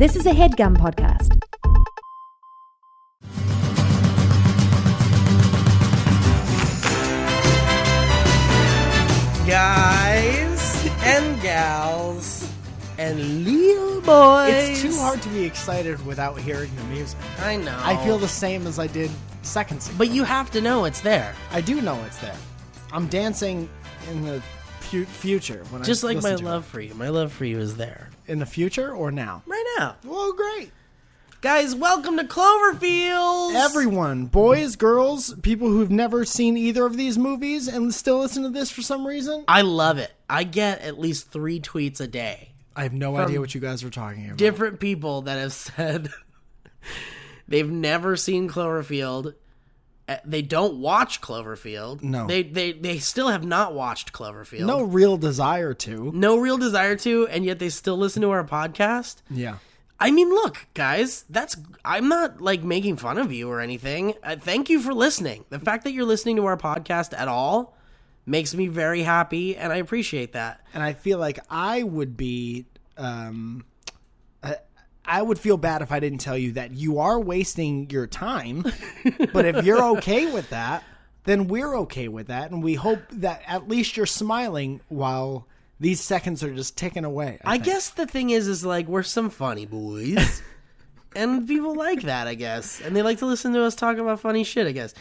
This is a HeadGum podcast. Guys and gals and little boys. It's too hard to be excited without hearing the music. I know. I feel the same as I did seconds ago. But you have to know it's there. I do know it's there. I'm dancing in the future. When Just I like my listen to love for you. My love for you is there. it. In the future or now? Right now. Well, great. Guys, welcome to Cloverfeels. Everyone, boys, girls, people who've never seen either of these movies and still listen to this for some reason. I love it. I get at least 3 tweets a day. I have no idea what you guys are talking about. Different people that have said they've never seen Cloverfield. They don't watch Cloverfield. No. They still have not watched Cloverfield. No real desire to. No real desire to, and yet they still listen to our podcast. Yeah. I mean, look, guys, I'm not like making fun of you or anything. Thank you for listening. The fact that you're listening to our podcast at all makes me very happy, and I appreciate that. And I feel like I would be, I would feel bad if I didn't tell you that you are wasting your time. But if you're okay with that, then we're okay with that. And we hope that at least you're smiling while these seconds are just ticking away. I think. Guess the thing is like we're some funny boys. And people like that, I guess. And they like to listen to us talk about funny shit, I guess.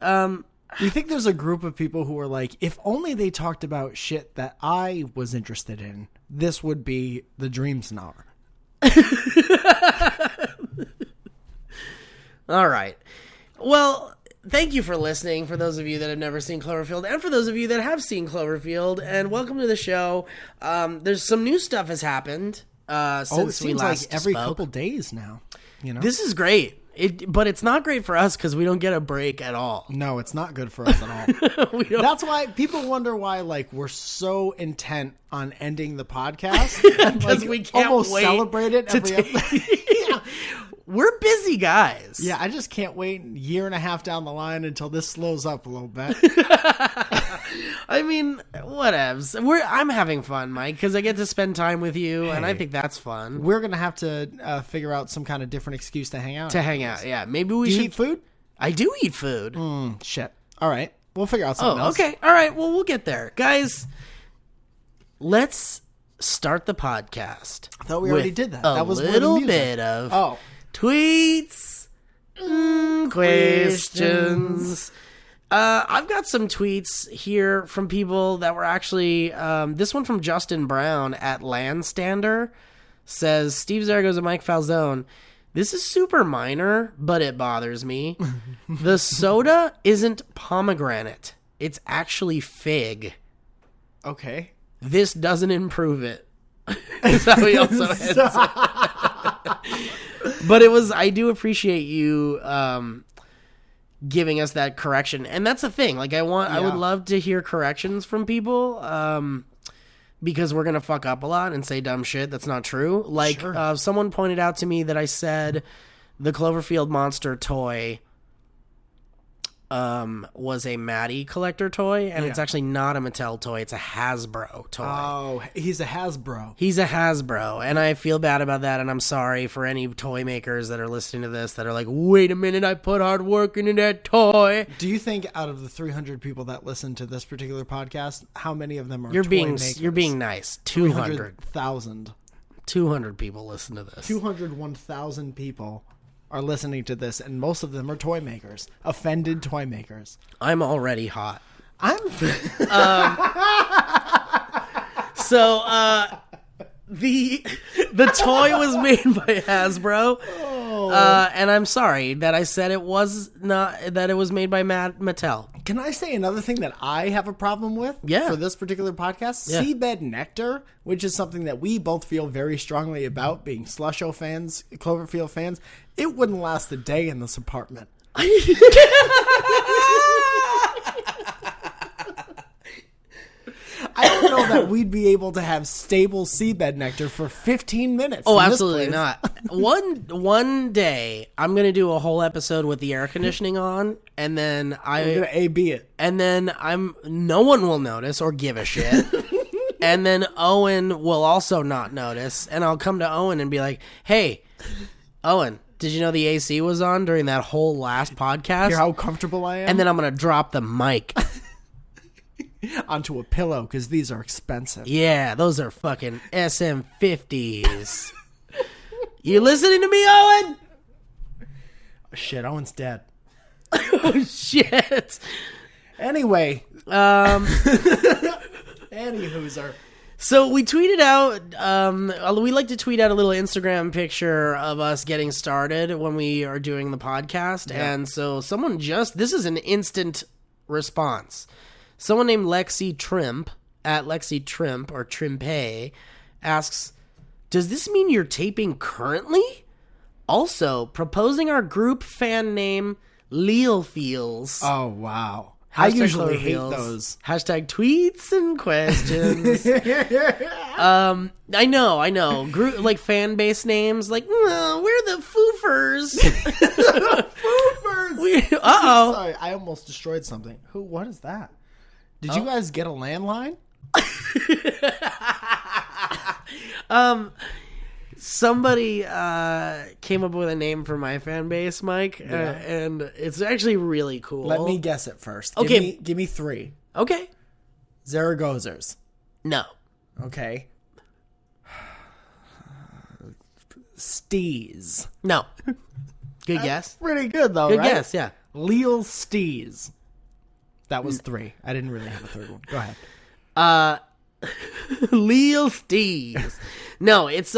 Do you think there's a group of people who are like, if only they talked about shit that I was interested in, this would be the Dreams Hour? All right. Well, thank you for listening, for those of you that have never seen Cloverfield, and for those of you that have seen Cloverfield, and welcome to the show. There's some new stuff has happened since it seems we last like every spoke. couple days now. You know, This is great. But it's not great for us because we don't get a break at all. no, it's not good for us at all. We don't. That's why people wonder why, like, we're so intent on ending the podcast Because like, we can't almost wait celebrate it to every episode. yeah. We're busy guys. Yeah, I just can't wait a year and a half down the line until this slows up a little bit. I mean, whatevs. I'm having fun, Mike, because I get to spend time with you, and I think that's fun. We're gonna have to figure out some kind of different excuse to hang out. Yeah. Maybe we Do should you eat food? I do eat food. Shit. All right, we'll figure out something else. Okay. All right. Well, we'll get there. Guys, let's start the podcast. I thought we already did that. A That was little more the music. bit of Oh, tweets, questions. I've got some tweets here from people that were actually, this one from Justin Brown at Landstander says, Steve Zargos and Mike Falzone, this is super minor, but it bothers me. The soda isn't pomegranate. It's actually fig. okay. This doesn't improve it. Is how he also ends it. But I do appreciate you giving us that correction. And that's the thing. Like I would love to hear corrections from people because we're going to fuck up a lot and say dumb shit that's not true. Like Sure. Someone pointed out to me that I said the Cloverfield monster toy was a Maddie collector toy, and it's actually not a Mattel toy. It's a Hasbro toy. Oh, he's a Hasbro. He's a Hasbro, and I feel bad about that, and I'm sorry for any toy makers that are listening to this that are like, wait a minute, I put hard work into that toy. Do you think out of the 300 people that listen to this particular podcast, how many of them are You're toy being makers? You're being nice. 200. 300,000. 200 people listen to this. 201,000 people are listening to this, and most of them are toy makers. Offended toy makers. I'm already hot. So, the toy was made by Hasbro, and I'm sorry that I said it was made by Mattel. can I say another thing that I have a problem with Yeah. for this particular podcast? Yeah. Seabed Nectar, which is something that we both feel very strongly about, being Slusho fans, Cloverfield fans. It wouldn't last a day in this apartment. I don't know that we'd be able to have stable seabed nectar for 15 minutes. Oh, in this absolutely place. not. One day, I'm gonna do a whole episode with the air conditioning on, and then I'm gonna A-B it. no one will notice or give a shit. And then Owen will also not notice. And I'll come to Owen and be like, hey, Owen, did you know the AC was on during that whole last podcast? Hear how comfortable I am? And then I'm going to drop the mic. Onto a pillow, because these are expensive. Yeah, those are fucking SM50s. You listening to me, Owen? Oh, shit, Owen's dead. Oh, shit. Anyway. Anywho's. So we tweeted out, we like to tweet out a little Instagram picture of us getting started when we are doing the podcast. Yeah. And so this is an instant response. Someone named Lexi Trimp, at Lexi Trimp, or Trimpe, asks, does this mean you're taping currently? Also, proposing our group fan name, Cloverfeels. Oh, wow. I usually hate those. Hashtag tweets and questions. I know. Group, like fan base names, like, we're the Foofers. Foofers. Uh-oh. Sorry, I almost destroyed something. What is that? Did you guys get a landline? Somebody came up with a name for my fan base, Mike, and it's actually really cool. Let me guess it first. Okay. Give me three. Okay. Zaragozers. No. Okay. Steez. No. Good guess. Pretty good, though, Good right? guess, yeah. Leel Steez. That was three. I didn't really have a third one. Go ahead. Leel Steez. No, it's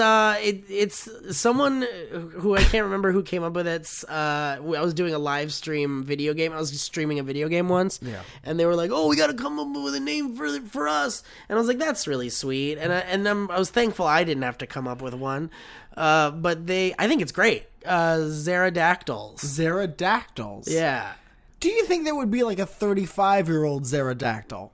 someone who I can't remember who came up with it. I was doing a live stream video game. I was streaming a video game once, and they were like, "Oh, we got to come up with a name for us." And I was like, "That's really sweet." And I was thankful I didn't have to come up with one. But I think it's great. Pterodactyls. Pterodactyls. Yeah. Do you think there would be like a 35-year-old pterodactyl?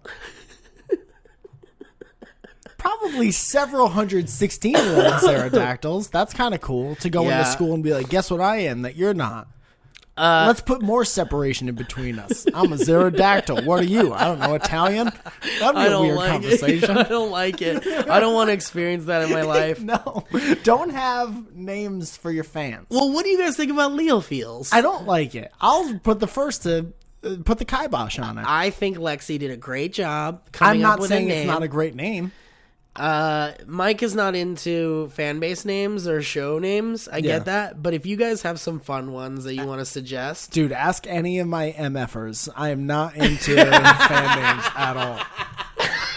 Probably several hundred 16-year-old pterodactyls. That's kind of cool to go into school and be like, guess what I am that you're not. Let's put more separation in between us. I'm a pterodactyl. What are you? I don't know, Italian? That'd be a weird conversation. I don't like it. I don't want to experience that in my life. No. Don't have names for your fans. Well, what do you guys think about Cloverfeels? I don't like it. I'll put the first to put the kibosh on it. I think Lexi did a great job coming up with a name. I'm not saying it's not a great name. Mike is not into fan base names or show names. I get that. But if you guys have some fun ones that you want to suggest. Dude, ask any of my MFers. I am not into fan names at all.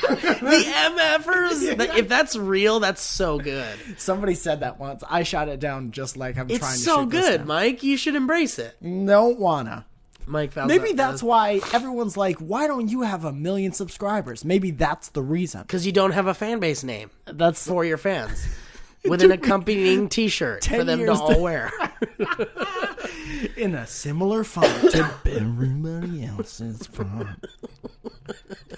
The MFers? If that's real, that's so good. Somebody said that once. I shot it down just like I'm trying to It's so good, Mike. You should embrace it. Don't wanna. Mike Falzone. Maybe that's why everyone's like, why don't you have 1 million subscribers? Maybe that's the reason. Because you don't have a fan base name. That's for your fans. With an accompanying t-shirt for them to all wear. In a similar font to everybody else's font.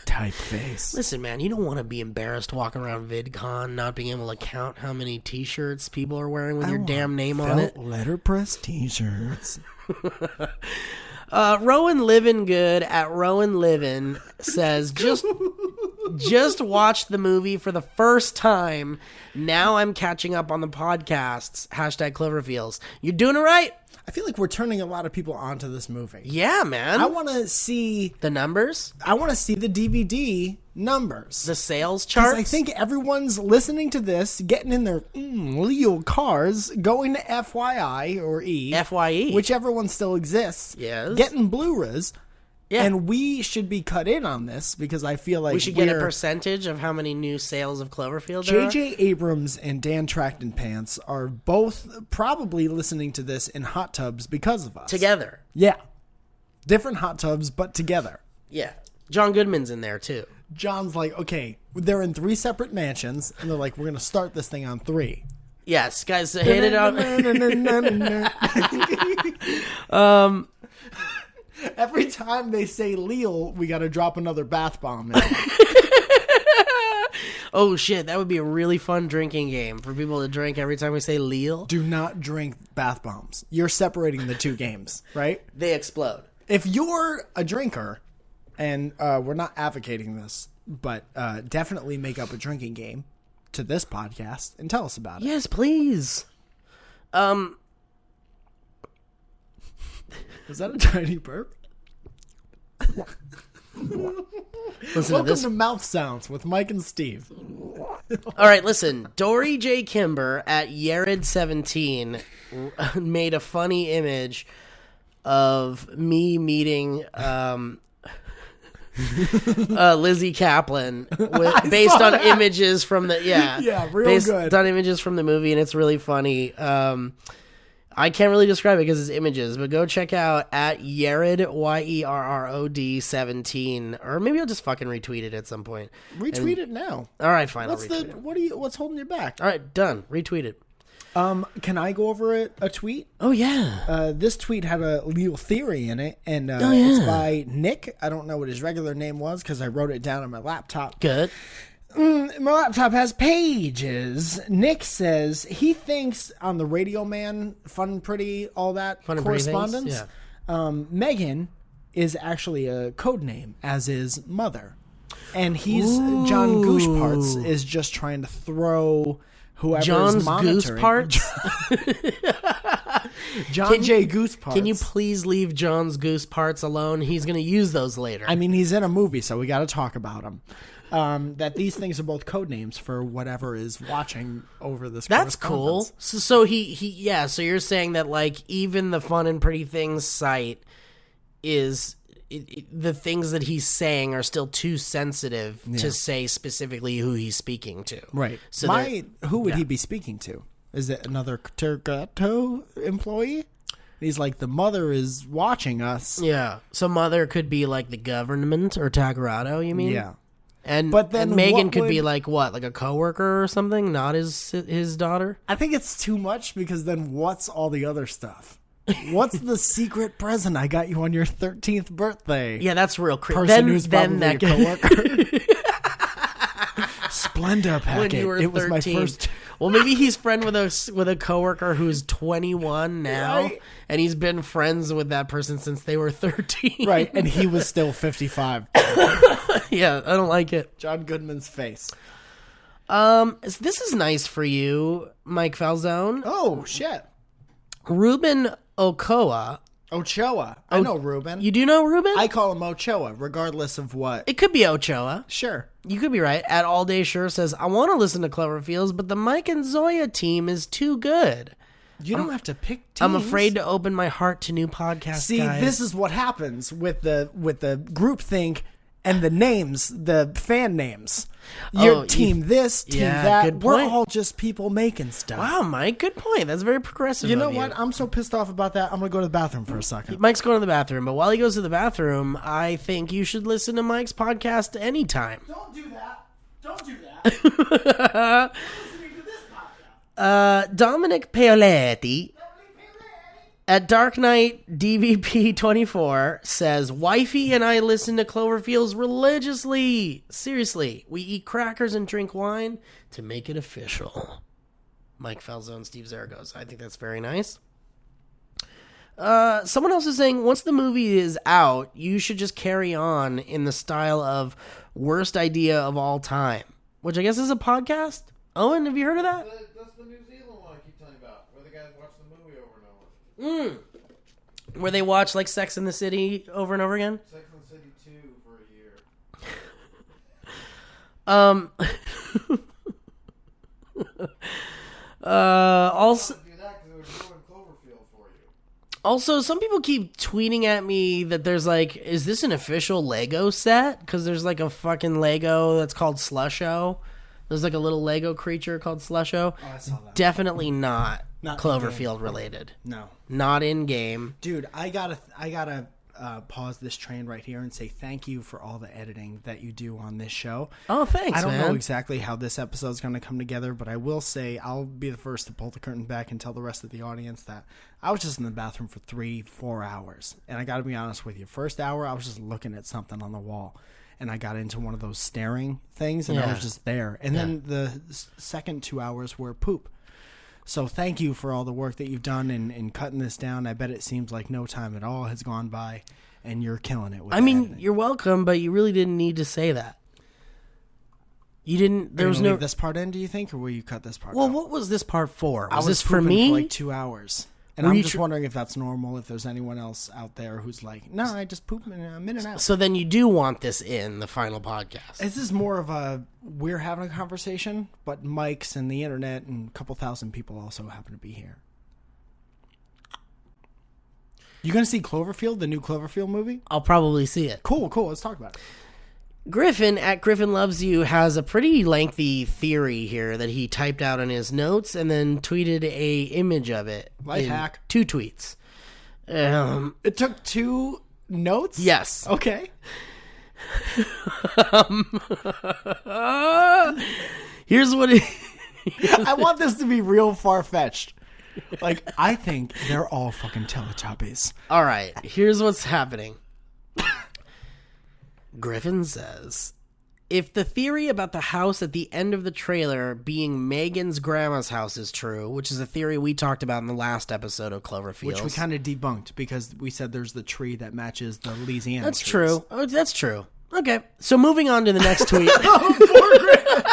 Typeface. Listen, man, you don't want to be embarrassed walking around VidCon not being able to count how many t-shirts people are wearing with your damn name on it. Letterpress t-shirts. Rowan Livin' Good at Rowan Livin' says, just watched the movie for the first time. Now I'm catching up on the podcasts. Hashtag Cloverfeels. You're doing it right. I feel like we're turning a lot of people onto this movie. Yeah, man. I want to see the numbers. I want to see the DVD numbers. The sales charts. I think everyone's listening to this, getting in their Leo cars, going to FYI or FYE. Whichever one still exists. Yes. Getting Blu-rays. Yeah. And we should be cut in on this because I feel like we should get a percentage of how many new sales of Cloverfield there are. J.J. Abrams and Dan Trachtenpants are both probably listening to this in hot tubs because of us. Together. Yeah. Different hot tubs, but together. Yeah. John Goodman's in there, too. John's like, okay, they're in 3 separate mansions, and they're like, we're going to start this thing on 3. Yes, guys, hit it on. Every time they say Leo, we got to drop another bath bomb in. Oh, shit. That would be a really fun drinking game for people to drink every time we say Leo. Do not drink bath bombs. You're separating the 2 games, right? They explode. If you're a drinker, and we're not advocating this, but definitely make up a drinking game to this podcast and tell us about it. Yes, please. Was that a tiny burp? Welcome to Mouth Sounds with Mike and Steve. All right, listen. Dory J. Kimber at Yared17 made a funny image of me meeting Lizzie Kaplan based on images from the based on images from the movie, and it's really funny. I can't really describe it because it's images, but go check out at Yerrod, Yerrod 17, or maybe I'll just fucking retweet it at some point. Retweet it now. All right, fine. I'll retweet it. What's holding you back? All right, done. Retweet it. Can I go over a tweet? Oh yeah. This tweet had a little theory in it, and it's by Nick. I don't know what his regular name was because I wrote it down on my laptop. Good. My laptop has pages. Nick says he thinks on the Radio Man, Fun and Pretty, all that Fun and correspondence, yeah. Megan is actually a code name, as is Mother. And John Gooseparts is just trying to throw whoever John's is monitoring. Gooseparts? John J. Gooseparts. Can you please leave John's Gooseparts alone? He's going to use those later. I mean, he's in a movie, so we got to talk about him. That these things are both code names for whatever is watching over this. That's cool. So so you're saying that like even the Fun and Pretty Things site is the things that he's saying are still too sensitive to say specifically who he's speaking to. Right. So who would he be speaking to? Is it another Tergato employee? He's like, the mother is watching us. Yeah. So Mother could be like the government or Tagarado, you mean? Yeah. But then Megan could be like what, like a coworker or something, not his daughter. I think it's too much because then what's all the other stuff? What's the secret present I got you on your 13th birthday? Yeah, that's real creepy. Person who's probably a coworker. Splenda packet. When you were 13. It was my first. Well, maybe he's friend with a coworker who's 21 now, right. And he's been friends with that person since they were 13. Right, and he was still 55. Yeah, I don't like it. John Goodman's face. This is nice for you, Mike Falzone. Oh, shit. Ruben Ochoa. Ochoa. I know Ruben. You do know Ruben? I call him Ochoa, regardless of what. It could be Ochoa. Sure. You could be right. At All Day Sure says, I want to listen to Cloverfields, but the Mike and Zoya team is too good. You don't have to pick teams. I'm afraid to open my heart to new podcasts, See, guys. this is what happens with the group think and the names, the fan names. Your team this, team that. Good We're point. all just people making stuff. Wow, Mike, good point. That's very progressive. You know what? I'm so pissed off about that. I'm going to go to the bathroom for a second. Mike's going to the bathroom, but while he goes to the bathroom, I think you should listen to Mike's podcast anytime. Don't do that. Don't do that. I'm listening to this podcast. Dominic Paoletti at Dark Knight DVP 24 says, Wifey and I listen to Cloverfields religiously. Seriously, we eat crackers and drink wine to make it official. Mike Falzone, Steve Zaragos. I think that's very nice. Someone else is saying, once the movie is out, you should just carry on in the style of worst idea of all time, which I guess is a podcast. Owen, have you heard of that? That's the New Zealand one I keep telling you about, where the guys watch the movie over and over. Where they watch like Sex in the City over and over again? Sex and the City 2 for a year. Also, Do that because it would ruin Cloverfield for you. Also, some people keep tweeting at me that there's like, is this an official Lego set? Because there's like a fucking Lego that's called Slusho. There's like a little Lego creature called Slusho. Oh, I saw that. Definitely not Not Cloverfield related. No. Not in game. Dude, I gotta pause this train right here and say thank you for all the editing that you do on this show. Oh, thanks, I don't man. know exactly how this episode is going to come together, but I will say I'll be the first to pull the curtain back and tell the rest of the audience that I was just in the bathroom for 3-4 hours. And I got to be honest with you. First hour, I was just looking at something on the wall. And I got into one of those staring things, and I was just there. And then the second 2 hours were poop. So thank you for all the work that you've done in cutting this down. I bet it seems like no time at all has gone by, and you're killing it with I mean, editing. you're welcome, but you really didn't need to say that. You didn't. There Are you was gonna no. leave this part in, do you think, or will you cut this part Well, out? what was this part for? I Was was this for pooping me? for like 2 hours. And Were I'm you just wondering if that's normal, if there's anyone else out there who's like, no, I just poop in a minute out. So then you do want this in the final podcast. This is more of a, we're having a conversation, but mics and the internet and a couple thousand people also happen to be here. You going to see Cloverfield, the new Cloverfield movie? I'll probably see it. Cool. Let's talk about it. Griffin at Griffin Loves You has a pretty lengthy theory here that he typed out in his notes and then tweeted a image of it. Life in hack. 2 tweets. It took 2 notes? Yes. Okay. Here's what it... I want this to be real far-fetched. Like, I think they're all fucking Teletubbies. All right, here's what's happening. Griffin says, if the theory about the house at the end of the trailer being Megan's grandma's house is true, which is a theory we talked about in the last episode of Cloverfields. Which we kind of debunked because we said there's the tree that matches the Louisiana That's trees. true. Oh, that's true. Okay, so moving on to the next tweet. Poor Griffin.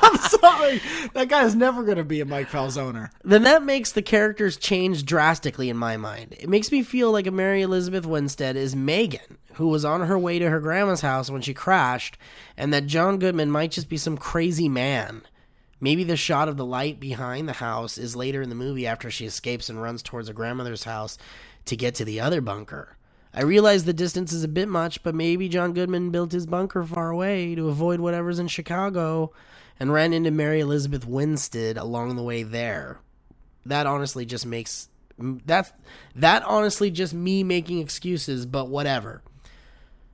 I'm sorry. That guy is never going to be a Mike Falzoner. Then that makes the characters change drastically in my mind. It makes me feel like a Mary Elizabeth Winstead is Megan, who was on her way to her grandma's house when she crashed, and that John Goodman might just be some crazy man. Maybe the shot of the light behind the house is later in the movie after she escapes and runs towards her grandmother's house to get to the other bunker. I realize the distance is a bit much, but maybe John Goodman built his bunker far away to avoid whatever's in Chicago and ran into Mary Elizabeth Winstead along the way there. That honestly just makes... That honestly just me making excuses, but whatever.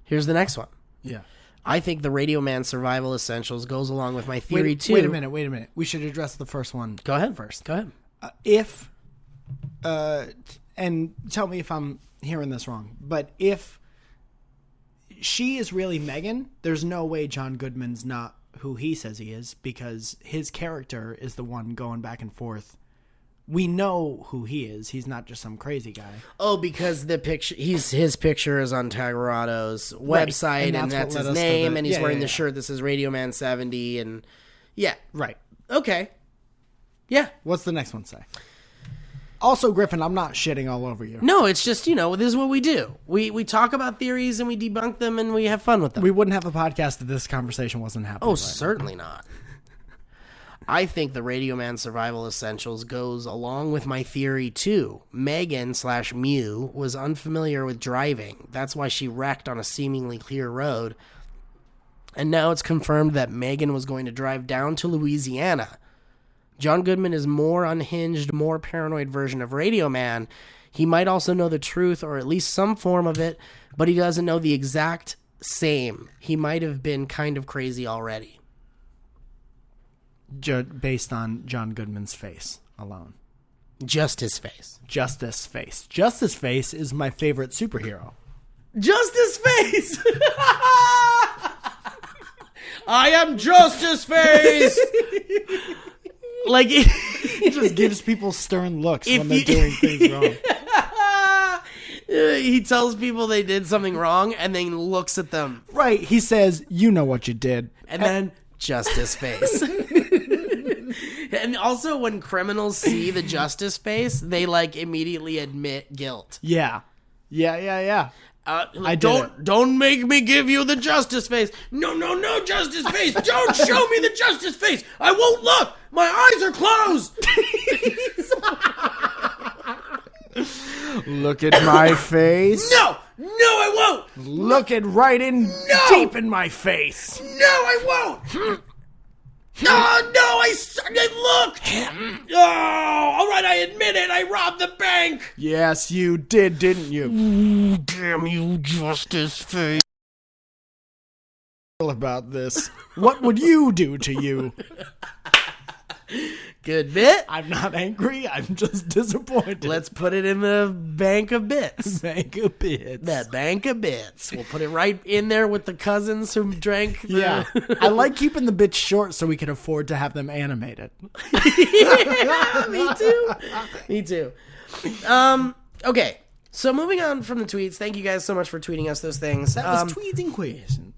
Here's the next one. Yeah. I think the Radio Man Survival Essentials goes along with my theory too. Wait a minute. We should address the first one. Go ahead first. Go ahead. And tell me if I'm hearing this wrong, but if she is really Megan, there's no way John Goodman's not who he says he is, because his character is the one going back and forth. We know who he is. He's not just some crazy guy. Oh, because the picture, his picture is on Tagerado's website, and that's his name, and he's wearing the shirt that says Radio Man 70, and yeah. Right. Okay. Yeah. What's the next one say? Also, Griffin, I'm not shitting all over you. No, it's just, this is what we do. We talk about theories and we debunk them and we have fun with them. We wouldn't have a podcast if this conversation wasn't happening. Oh, certainly not. I think the Radio Man Survival Essentials goes along with my theory too. Megan/Mew was unfamiliar with driving. That's why she wrecked on a seemingly clear road. And now it's confirmed that Megan was going to drive down to Louisiana. John Goodman is more unhinged, more paranoid version of Radio Man. He might also know the truth, or at least some form of it, but he doesn't know the exact same. He might have been kind of crazy already. Based on John Goodman's face alone. Just his face. Justice Face. Justice Face is my favorite superhero. Justice Face! I am Justice Face! Like, He just gives people stern looks when they're doing things wrong. He tells people they did something wrong and then looks at them. Right. He says, you know what you did. And then, Justice Face. And also, when criminals see the Justice Face, they, immediately admit guilt. Yeah. Yeah. Don't make me give you the Justice Face. No, Justice Face. Don't show me the Justice Face. I won't look. My eyes are closed. Look at my face. No, I won't. Look it right in deep in my face. No, I won't. No, I looked. Oh, all right, I admit it. I robbed the bank. Yes, you did, didn't you? Damn you, Justice Face. About this. What would you do to you? Good bit. I'm not angry. I'm just disappointed. Let's put it in the bank of bits. Bank of bits. That bank of bits. We'll put it right in there with the cousins who drank. Yeah. I like keeping the bits short so we can afford to have them animated. Yeah, me too. Okay. So moving on from the tweets, thank you guys so much for tweeting us those things. That was tweeting question.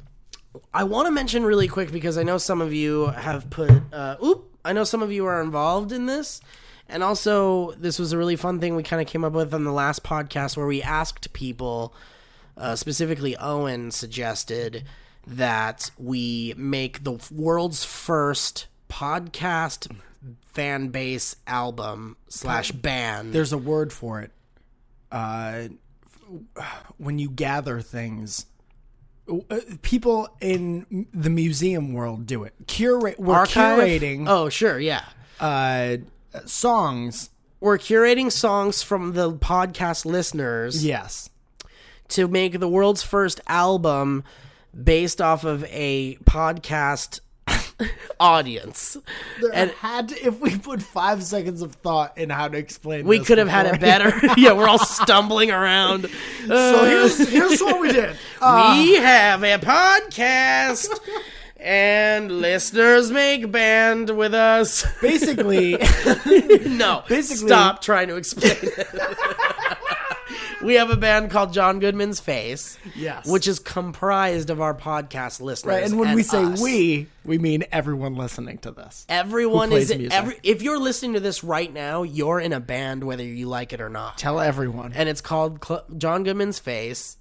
I want to mention really quick because I know some of you have put. I know some of you are involved in this, and also this was a really fun thing we kind of came up with on the last podcast where we asked people. Specifically, Owen suggested that we make the world's first podcast fan base album / band. There's a word for it. When you gather things, people in the museum world do it. We're curating. Oh, sure, yeah. Songs. We're curating songs from the podcast listeners. Yes. To make the world's first album based off of a podcast audience. If we put 5 seconds of thought in how to explain we could have had it better. Yeah, we're all stumbling around. So here's what we did. We have a podcast and listeners make band with us. Basically. Stop trying to explain it. We have a band called John Goodman's Face, yes, which is comprised of our podcast listeners. Right, and when we say us. we mean everyone listening to this. Everyone is if you're listening to this right now, you're in a band whether you like it or not. Tell everyone. And it's called John Goodman's Face.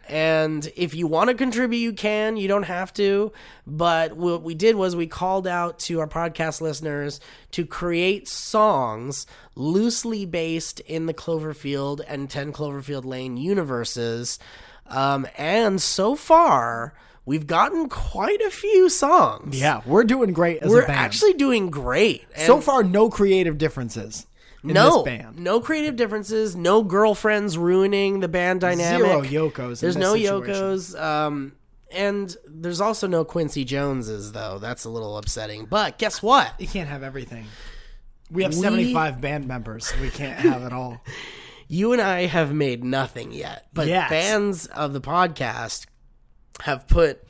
And if you want to contribute, you can. You don't have to. But what we did was we called out to our podcast listeners to create songs loosely based in the Cloverfield and 10 Cloverfield Lane universes. And so far, we've gotten quite a few songs. Yeah, we're doing great as a band. We're actually doing great. And so far, no creative differences. This band. No creative differences, no girlfriends ruining the band dynamic. Zero Yokos. There's no Yokos. And there's also no Quincy Joneses, though. That's a little upsetting. But guess what? You can't have everything. We have 75 band members. We can't have it all. You and I have made nothing yet. But fans of the podcast have put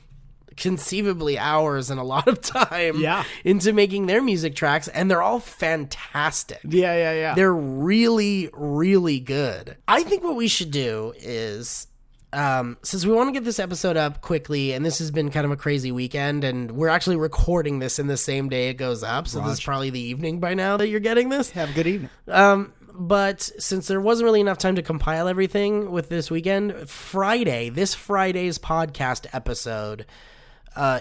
conceivably hours and a lot of time into making their music tracks, and they're all fantastic. Yeah. They're really, really good. I think what we should do is, since we want to get this episode up quickly, and this has been kind of a crazy weekend, and we're actually recording this in the same day it goes up, so this is probably the evening by now that you're getting this. Have a good evening. But since there wasn't really enough time to compile everything with this weekend, this Friday's podcast episode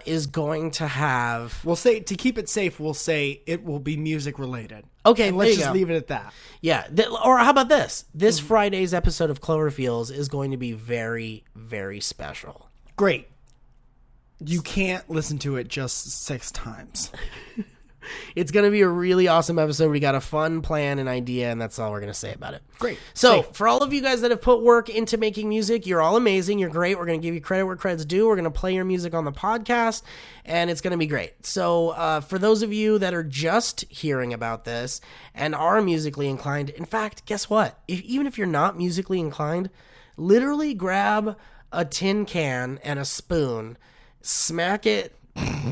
is going to have... We'll say, to keep it safe, we'll say it will be music related. Okay, and let's just leave it at that. Yeah, or how about this? This Friday's episode of Cloverfeels is going to be very, very special. Great. You can't listen to it just 6 times. It's going to be a really awesome episode. We got a fun plan and idea, and that's all we're going to say about it. Great. So, for all of you guys that have put work into making music, you're all amazing. You're great. We're going to give you credit where credit's due. We're going to play your music on the podcast, and it's going to be great. So, for those of you that are just hearing about this and are musically inclined, in fact, guess what? Even if you're not musically inclined, literally grab a tin can and a spoon, smack it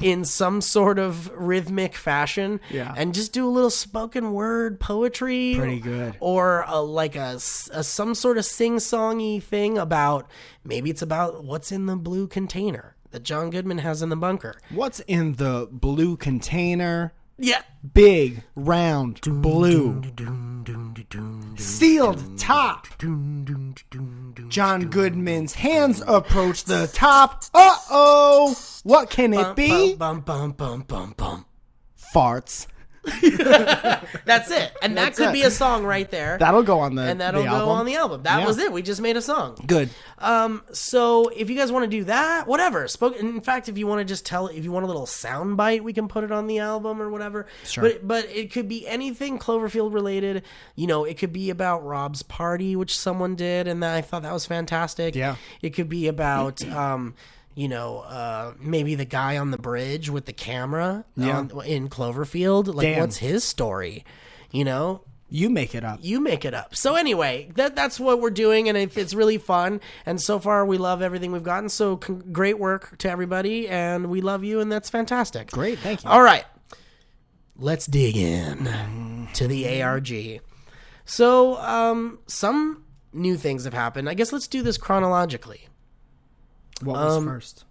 in some sort of rhythmic fashion, and just do a little spoken word poetry. Pretty good. Or some sort of sing-songy thing about, maybe it's about what's in the blue container that John Goodman has in the bunker. What's in the blue container? Yeah. Big, round, blue. Sealed top. John Goodman's hands approach the top. Uh-oh. What can it be? Farts. That's it. And that could be a song right there. That'll go on the And that'll go on the album. That was it. We just made a song. Good. So if you guys want to do that, whatever. In fact, if you want to just if you want a little sound bite, we can put it on the album or whatever. Sure. But it could be anything Cloverfield related. You know, it could be about Rob's party, which someone did, and I thought that was fantastic. Yeah. It could be about maybe the guy on the bridge with the camera in Cloverfield. Like, what's his story? You know? You make it up. So anyway, that's what we're doing, and it's really fun. And so far, we love everything we've gotten. So great work to everybody, and we love you, and that's fantastic. Great, thank you. All right. Let's dig in to the ARG. So some new things have happened. I guess let's do this chronologically. What was first?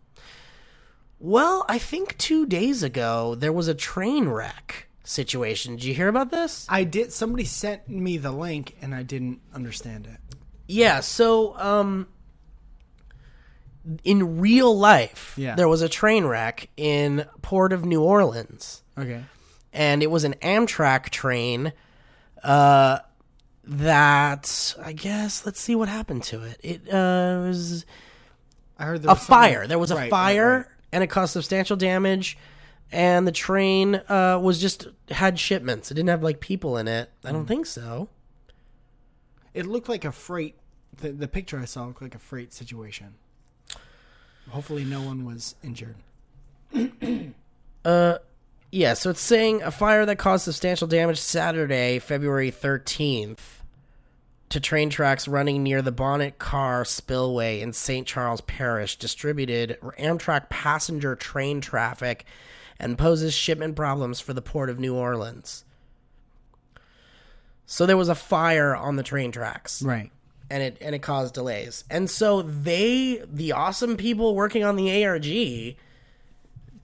Well, I think 2 days ago there was a train wreck situation. Did you hear about this? I did. Somebody sent me the link, and I didn't understand it. Yeah, so in real life, there was a train wreck in Port of New Orleans. Okay. And it was an Amtrak train that, I guess, let's see what happened to it. It was I heard there was a fire. There was a fire, right. and it caused substantial damage. And the train had shipments. It didn't have, like, people in it. I don't think so. It looked like a freight. The picture I saw looked like a freight situation. Hopefully no one was injured. Yeah, so it's saying a fire that caused substantial damage Saturday, February 13th, to train tracks running near the Bonnet Car Spillway in St. Charles Parish disrupted Amtrak passenger train traffic and poses shipment problems for the Port of New Orleans. So there was a fire on the train tracks. Right. And it caused delays. And so the awesome people working on the ARG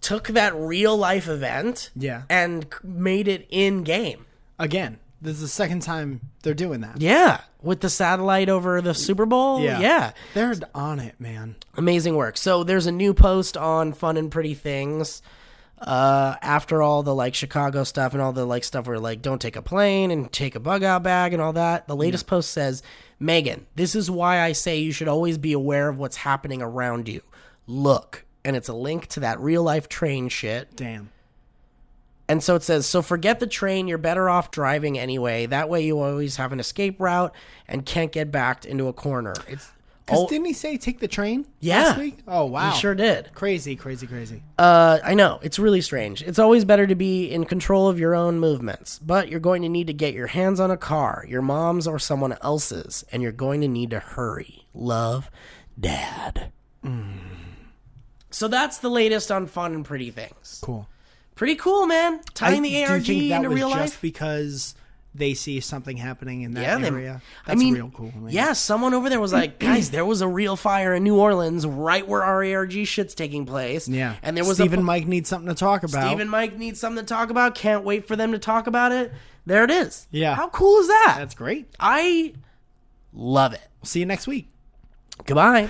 took that real life event and made it in game. Again, this is the second time they're doing that. Yeah, with the satellite over the Super Bowl. Yeah. They're on it, man. Amazing work. So there's a new post on Fun and Pretty Things after all the like Chicago stuff and all the like stuff where like don't take a plane and take a bug out bag and all that. The latest post says, Megan, this is why I say you should always be aware of what's happening around you. Look. And it's a link to that real life train shit. Damn. And so it says, so forget the train. You're better off driving anyway. That way you always have an escape route and can't get backed into a corner. Because didn't he say take the train Yeah. last week? Oh, wow. He sure did. Crazy. I know. It's really strange. It's always better to be in control of your own movements. But you're going to need to get your hands on a car, your mom's or someone else's, and you're going to need to hurry. Love, Dad. So that's the latest on Fun and Pretty Things. Cool. Pretty cool, man. Tying the ARG do you think that into was real just life. because they see something happening in that area? That's real cool. Man. Yeah, someone over there was like, guys, there was a real fire in New Orleans right where our ARG shit's taking place. Yeah. And there was Steve and Mike need something to talk about. Steve and Mike need something to talk about. Can't wait for them to talk about it. There it is. Yeah. How cool is that? That's great. I love it. See you next week. Goodbye.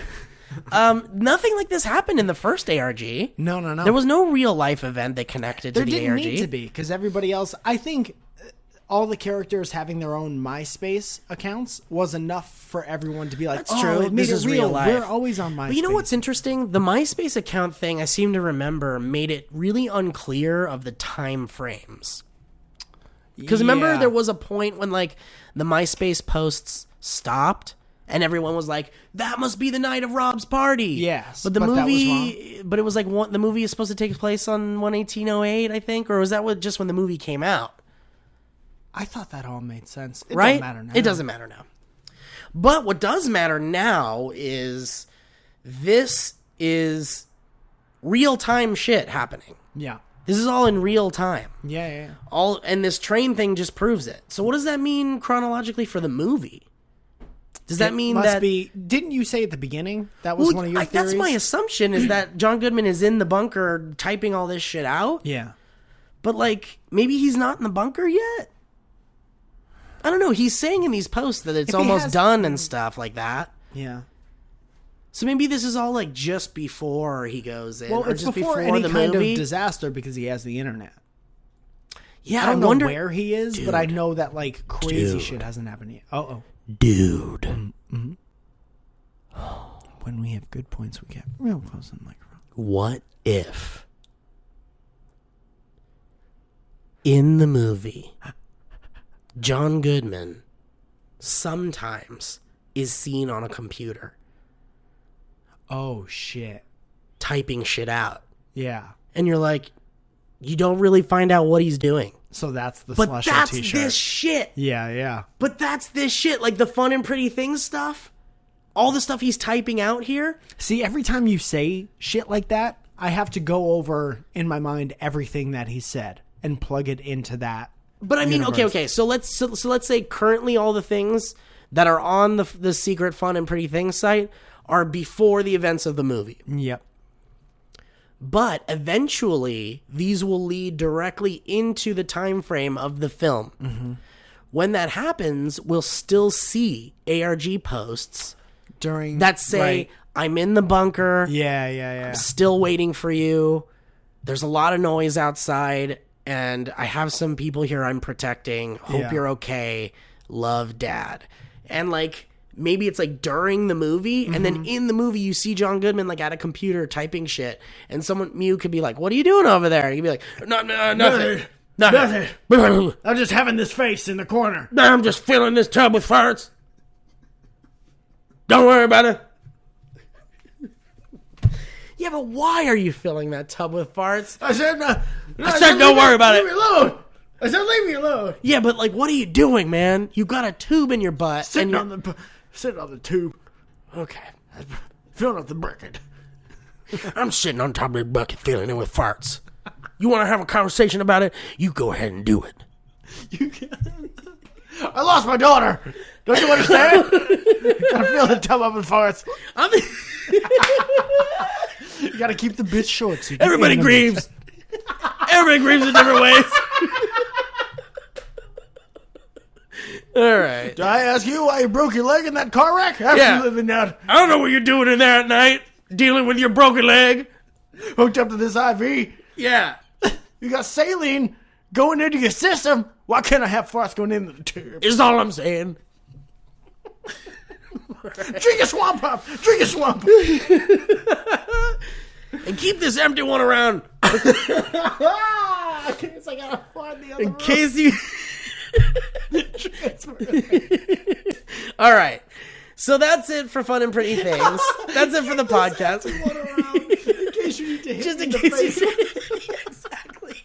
Nothing like this happened in the first ARG. No. There was no real life event that connected to the ARG. There didn't need to be, because everybody else, I think all the characters having their own MySpace accounts was enough for everyone to be like, That's true. It made this it is real. real life. We're always on MySpace. But you know what's interesting? The MySpace account thing, I seem to remember, made it really unclear of the time frames. Because remember, there was a point when like the MySpace posts stopped. And everyone was like, "That must be the night of Rob's party." Yes, but the that was movie, wrong. but it was like the movie is supposed to take place on 1/18/08, I think, or was that just when the movie came out? I thought that all made sense. It Right? doesn't matter now. It doesn't matter now. But what does matter now is this is real time shit happening. Yeah. This is all in real time. Yeah. And this train thing just proves it. So what does that mean chronologically for the movie? Does that mean that... Didn't you say at the beginning that was one of your theories? That's my assumption, is that John Goodman is in the bunker typing all this shit out. Yeah. But, like, maybe he's not in the bunker yet? I don't know. He's saying in these posts that it's almost done and stuff like that. Yeah. So maybe this is all, like, just before he goes in. Well, or it's just before before any the kind movie. of disaster because he has the internet. Yeah, I don't wonder know where he is, but I know that, like, crazy shit hasn't happened yet. Dude. Mm-hmm. When we have good points, we get real close to the microphone. What if in the movie John Goodman sometimes is seen on a computer Oh, shit. typing shit out? Yeah. And you're like, you don't really find out what he's doing. So that's the But Slusher that's t-shirt. this shit. Yeah. But that's this shit. Like the Fun and Pretty Things stuff. All the stuff he's typing out here. See, every time you say shit like that, I have to go over in my mind everything that he said and plug it into that. But I mean, universe. okay. So let's say currently all the things that are on the secret Fun and Pretty Things site are before the events of the movie. Yep. But eventually, these will lead directly into the time frame of the film. Mm-hmm. When that happens, we'll still see ARG posts during that say, right. I'm in the bunker. Yeah. I'm still waiting for you. There's a lot of noise outside, and I have some people here I'm protecting. Hope you're okay. Love, Dad. And like, maybe it's like during the movie, and then in the movie you see John Goodman like at a computer typing shit, and Mew could be like, "What are you doing over there?" And you'd be like, "Nothing. I'm just having this face in the corner. I'm just filling this tub with farts. Don't worry about it." Yeah, but why are you filling that tub with farts? I said don't worry about it. Leave me alone. I said leave me alone. Yeah, but like, what are you doing, man? You got a tube in your butt. Sitting on the tube. Okay. Filling up the bucket. I'm sitting on top of the bucket filling it with farts. You want to have a conversation about it? You go ahead and do it. I lost my daughter. Don't you understand? Gotta fill the tub up with farts. You gotta keep the bits short. So everybody grieves. Everybody grieves in different ways. All right. Did I ask you why you broke your leg in that car wreck? Absolutely not. I don't know what you're doing in there at night, dealing with your broken leg. Hooked up to this IV. Yeah. You got saline going into your system. Why can't I have farts going into the tube? Is all I'm saying. Drink a swamp pop. Drink a swamp. And keep this empty one around. In case I gotta find the other In case you... All right. So that's it for Fun and Pretty Things. That's it for the podcast. In case you need to hit Just in me case the face. you... Exactly.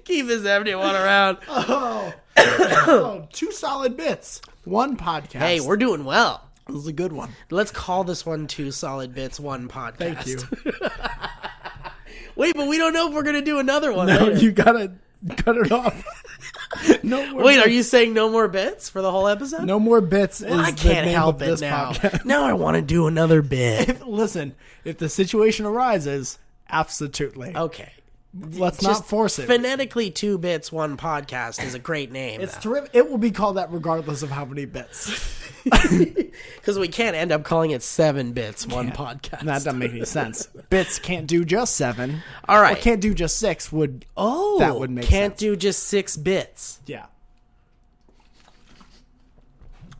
Keep this empty one around. Oh, 2 solid bits. 1 podcast. Hey, we're doing well. This is a good one. Let's call this one 2 solid bits, 1 podcast. Thank you. Wait, but we don't know if we're going to do another one. No, later. you gotta cut it off. No more Wait, bits. are you saying no more bits for the whole episode? No more bits Well, is I can't the name help of it this now. podcast. Now I want to do another bit. Listen, if the situation arises, absolutely. Okay. Let's not force it. Phonetically 2 bits, 1 podcast is a great name. It's terrific. It will be called that regardless of how many bits. Because we can't end up calling it 7 bits, 1 podcast. That doesn't make any sense. Bits can't do just 7. All right. Or can't do just 6 would. Oh, that would make can't sense. do just 6 bits. Yeah.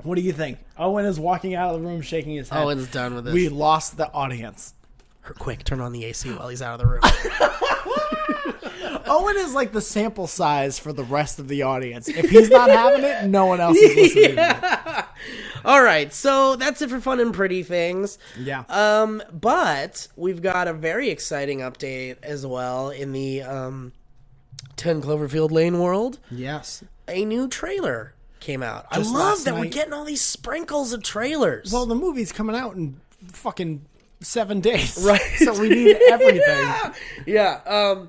What do you think? Owen is walking out of the room shaking his head. Owen's done with this. We lost the audience. Quick, turn on the AC while he's out of the room. Owen is like the sample size for the rest of the audience. If he's not having it, no one else is listening to it. All right, so that's it for Fun and Pretty Things. Yeah. But we've got a very exciting update as well in the 10 Cloverfield Lane world. Yes. A new trailer came out. Just I love last that we're night. getting all these sprinkles of trailers. Well, the movie's coming out in fucking 7 days. Right. So we need everything. Yeah.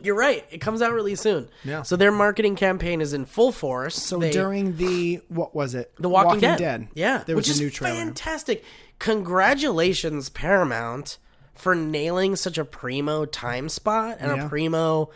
You're right. It comes out really soon. Yeah. So their marketing campaign is in full force. So during the, what was it? The Walking Dead. Yeah. There was which a new is trailer. fantastic. Congratulations, Paramount, for nailing such a primo time spot and a primo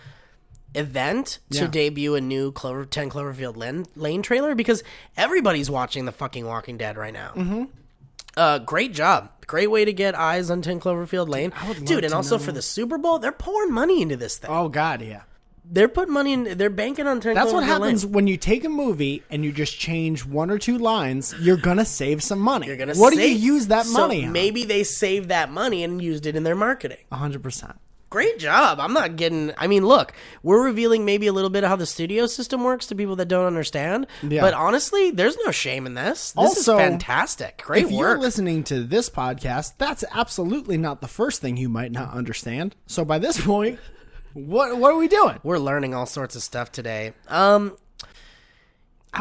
event to debut a new 10 Cloverfield Lane trailer, because everybody's watching the fucking Walking Dead right now. Mm-hmm. Great job. Great way to get eyes on 10 Cloverfield Lane. Dude, and also for the Super Bowl, they're pouring money into this thing. Oh, God, yeah. They're putting money in, they're banking on 10 That's Cloverfield what happens Lane. when you take a movie and you just change 1 or 2 lines. You're going to save some money. You're gonna what do save- you use that money so on? maybe they saved that money and used it in their marketing. 100%. Great job. I'm not getting... I mean, look, we're revealing maybe a little bit of how the studio system works to people that don't understand. Yeah. But honestly, there's no shame in this. This Also, is fantastic. Great If work. you're listening to this podcast, that's absolutely not the first thing you might not understand. So by this point, what are we doing? We're learning all sorts of stuff today. I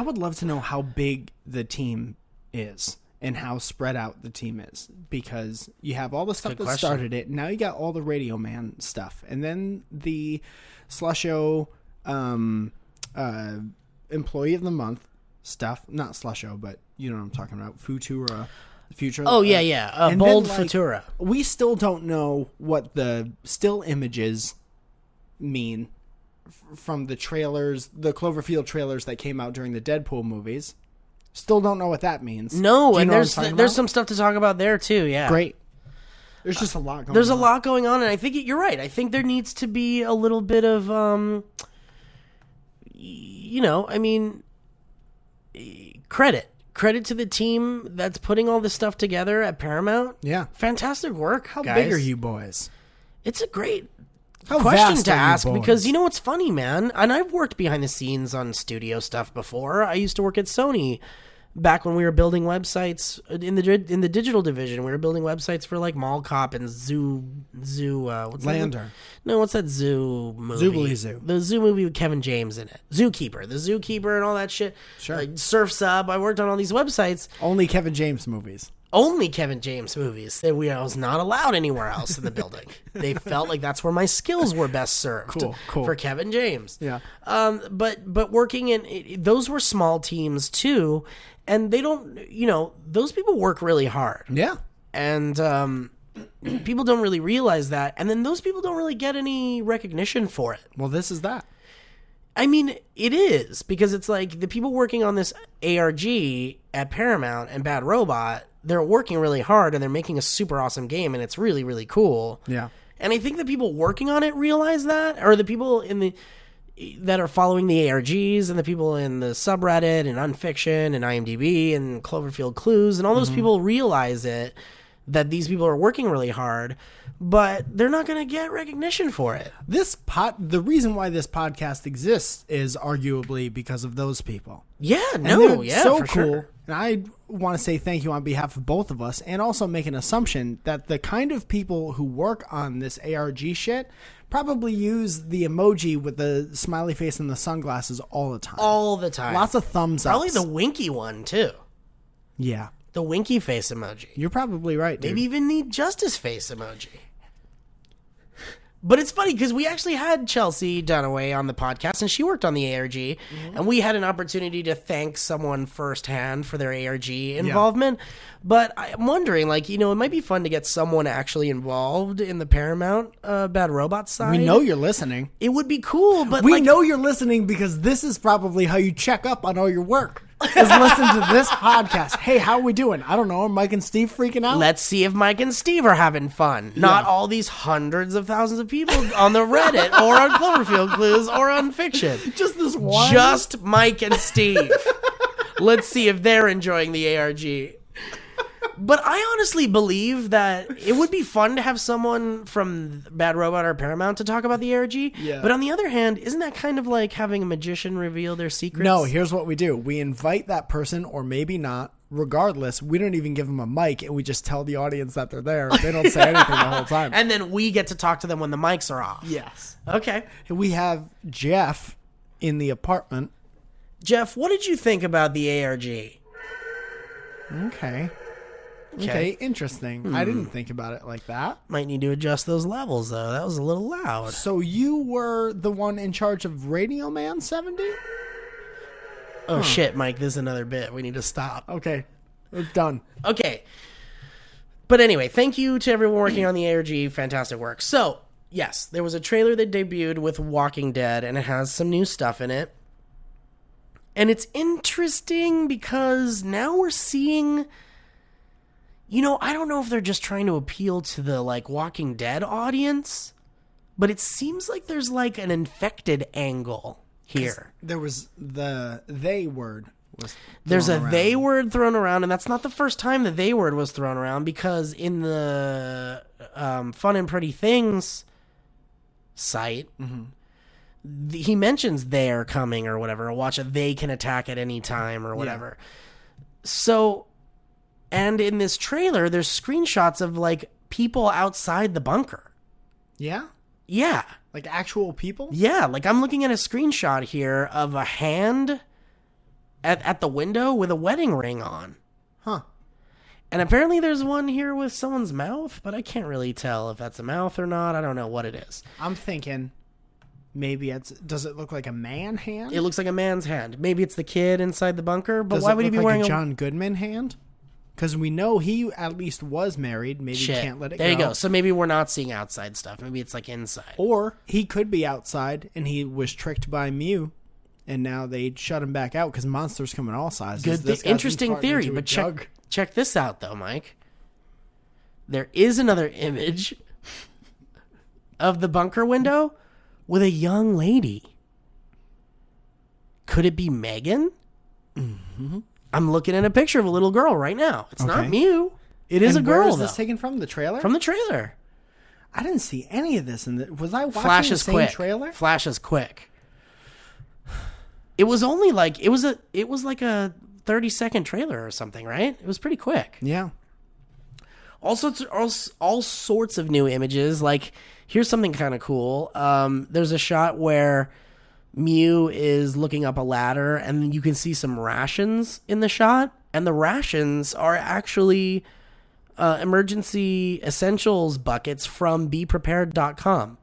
would love to know how big the team is and how spread out the team is, because you have all the stuff Good that question. started it. Now you got all the Radio Man stuff, and then the Slusho Employee of the Month stuff. Not Slusho, but you know what I'm talking about. Futura. Future. Oh, yeah. And Bold then, like, Futura. We still don't know what the still images mean from the trailers, the Cloverfield trailers that came out during the Deadpool movies. Still don't know what that means. No, Do you and know what I'm talking there's about? some stuff to talk about there, too, yeah. Great. There's just a lot going on. There's a lot going on, and I think you're right. I think there needs to be a little bit of, credit. Credit to the team that's putting all this stuff together at Paramount. Yeah. Fantastic work, How guys. big are you boys? It's a great How question vast to are you ask boys? because you know what's funny, man? And I've worked behind the scenes on studio stuff before. I used to work at Sony back when we were building websites in the digital division. We were building websites for like Mall Cop and Zoo what's Lander. that? No, what's that Zoo movie? Zoobly Zoo. The Zoo movie with Kevin James in it. The Zookeeper and all that shit. Sure. Like Surf's Up. I worked on all these websites. Only Kevin James movies. Only Kevin James movies. I was not allowed anywhere else in the building. They felt like that's where my skills were best served. Cool. For Kevin James. Yeah. But working in those were small teams too, and they don't. Those people work really hard. Yeah. And people don't really realize that, and then those people don't really get any recognition for it. Well, this is that. I mean, it is, because it's like the people working on this ARG at Paramount and Bad Robot, they're working really hard and they're making a super awesome game, and it's really, really cool. Yeah. And I think the people working on it realize that, or the people that are following the ARGs and the people in the subreddit and Unfiction and IMDb and Cloverfield Clues and all those people realize it, that these people are working really hard, but they're not going to get recognition for it. The reason why this podcast exists is arguably because of those people. Yeah, And no, they're yeah, so for cool. sure. And I want to say thank you on behalf of both of us, and also make an assumption that the kind of people who work on this ARG shit probably use the emoji with the smiley face and the sunglasses all the time. All the time. Lots of thumbs up. Probably the winky one, too. Yeah. The winky face emoji. You're probably right, dude. Maybe even the justice face emoji. But it's funny because we actually had Chelsea Dunaway on the podcast, and she worked on the ARG, and we had an opportunity to thank someone firsthand for their ARG involvement. But I'm wondering, it might be fun to get someone actually involved in the Paramount Bad Robot side. We know you're listening. It would be cool, but We know you're listening because this is probably how you check up on all your work. Is listen to this podcast. Hey, how are we doing? I don't know. Are Mike and Steve freaking out? let's see if Mike and Steve are having fun. Not all these hundreds of thousands of people on the Reddit or on Cloverfield Clues or on Fiction. Just this one. Just Mike and Steve. Let's see if they're enjoying the ARG. But I honestly believe that it would be fun to have someone from Bad Robot or Paramount to talk about the ARG. Yeah. But on the other hand, isn't that kind of like having a magician reveal their secrets? No, here's what we do. We invite that person, or maybe not. Regardless, we don't even give them a mic, and we just tell the audience that they're there. They don't say anything the whole time. And then we get to talk to them when the mics are off. Yes. Okay. We have Jeff in the apartment. Jeff, what did you think about the ARG? Okay, interesting. I didn't think about it like that. Might need to adjust those levels, though. That was a little loud. So you were the one in charge of Radio Man 70? Oh, shit, Mike, this is another bit. We need to stop. Okay, it's done. Okay. But anyway, thank you to everyone working on the ARG. Fantastic work. So, yes, there was a trailer that debuted with Walking Dead, and it has some new stuff in it. And it's interesting because now we're seeing... I don't know if they're just trying to appeal to the, Walking Dead audience, but it seems like there's, an infected angle here. There was the they word. There's a they word thrown around, and that's not the first time the they word was thrown around, because in the Fun and Pretty Things site, he mentions they're coming or whatever. Watch it, they can attack at any time or whatever. Yeah. So... And in this trailer, there's screenshots of, people outside the bunker. Yeah? Yeah. Like actual people? Yeah, I'm looking at a screenshot here of a hand at the window with a wedding ring on. Huh. And apparently there's one here with someone's mouth, but I can't really tell if that's a mouth or not. I don't know what it is. I'm thinking maybe does it look like a man hand? It looks like a man's hand. Maybe it's the kid inside the bunker, but Does why it would he look be like wearing a John Goodman hand? Because we know he at least was married. Maybe Shit. can't let it There go. you go. So maybe we're not seeing outside stuff. Maybe it's like inside. Or he could be outside and he was tricked by Mew, and now they shut him back out because monsters come in all sizes. Good, This guy's been interesting farting theory. into a But jug. check this out, though, Mike. There is another image of the bunker window with a young lady. Could it be Megan? Mm-hmm. I'm looking at a picture of a little girl right now. It's not Okay. Mew. It is And a girl, where is this though. taken from? The trailer? From the trailer. I didn't see any of this. Was I watching Flash the is same quick. trailer? Flash is quick. It was only like it was like a 30-second trailer or something, right? It was pretty quick. Yeah. All sorts of new images. Like, here's something kind of cool. There's a shot where Mew is looking up a ladder, and you can see some rations in the shot. And the rations are actually emergency essentials buckets from BePrepared.com.